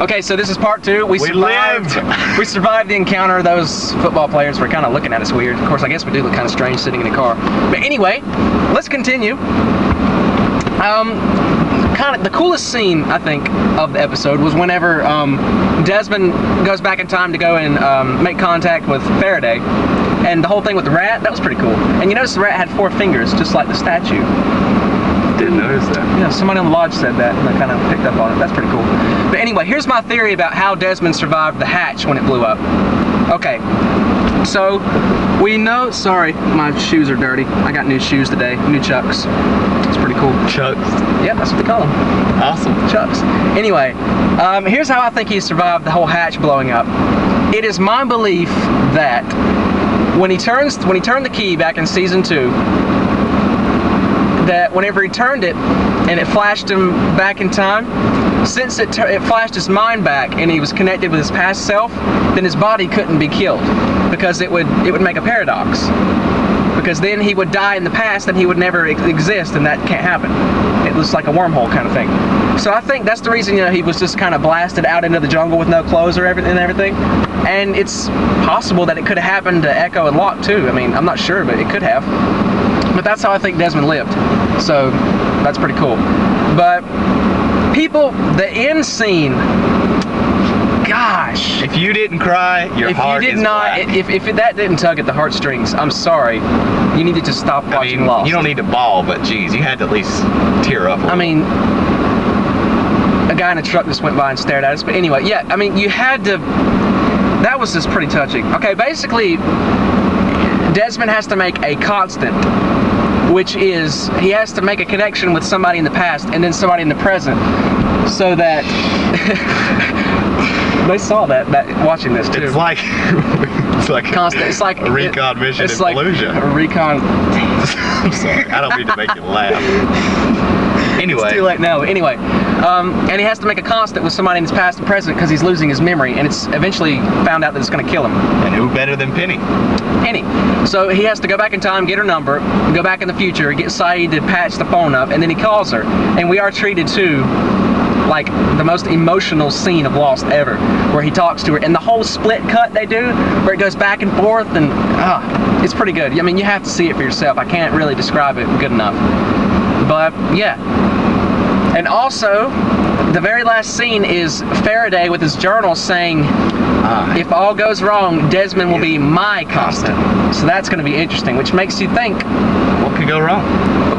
Okay, so this is part 2. We survived. lived. We survived the encounter. Those football players were kind of looking at us weird. Of course, I guess we do look kind of strange sitting in a car. But anyway, let's continue. Kind of the coolest scene, I think, of the episode was whenever Desmond goes back in time to go and make contact with Faraday. And the whole thing with the rat, that was pretty cool. And you notice the rat had 4 fingers, just like the statue. Didn't notice that. Yeah, somebody on the lodge said that, and I kind of picked up on it. That's pretty cool. But anyway, here's my theory about how Desmond survived the hatch when it blew up. Okay, so we know, sorry, my shoes are dirty. I got new shoes today, new Chucks. It's pretty cool. Chucks. Yeah, that's what they call them. Awesome. Chucks. Anyway, here's how I think he survived the whole hatch blowing up. It is my belief that when he turned the key back in season 2, that whenever he turned it and it flashed him back in time, since it flashed his mind back and he was connected with his past self, then his body couldn't be killed because it would make a paradox. Because then he would die in the past and he would never exist, and that can't happen. It looks like a wormhole kind of thing. So I think that's the reason, he was just kind of blasted out into the jungle with no clothes or everything. And it's possible that it could have happened to Echo and Locke too. I mean, I'm not sure, but it could have. But that's how I think Desmond lived. So that's pretty cool. But people, the end scene, gosh. If you didn't cry, your heart is black. If that didn't tug at the heartstrings, I'm sorry. You need to just stop watching Lost. You don't need to bawl, but geez, you had to at least tear up a little. I mean, a guy in a truck just went by and stared at us. But anyway, yeah, I mean, you had to, that was just pretty touching. Okay, basically, Desmond has to make a constant, which is he has to make a connection with somebody in the past and then somebody in the present, so that they saw that watching this too. It's like constant. It's like a recon mission in Fallujah. A recon. I'm sorry. I don't mean to make you laugh. Anyway. It's too late now. Anyway, and he has to make a constant with somebody in his past and present because he's losing his memory, and it's eventually found out that it's going to kill him. And who better than Penny? Penny. So he has to go back in time, get her number, go back in the future, get Saeed to patch the phone up, and then he calls her. And we are treated to like the most emotional scene of Lost ever, where he talks to her, and the whole split cut they do, where it goes back and forth, and it's pretty good. I mean, you have to see it for yourself. I can't really describe it good enough. But yeah. And also, the very last scene is Faraday with his journal saying, if all goes wrong, Desmond will be my constant. So that's going to be interesting, which makes you think, what could go wrong?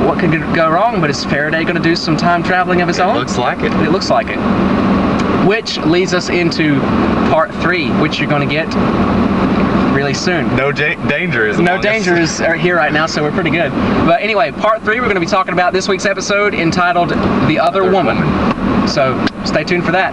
What could go wrong? But is Faraday going to do some time traveling of his own? It looks like it. It looks like it. Which leads us into part 3, which you're going to get really soon. No danger is no danger is here right now, so we're pretty good. But anyway, part 3, we're going to be talking about this week's episode entitled The Other Woman. So stay tuned for that.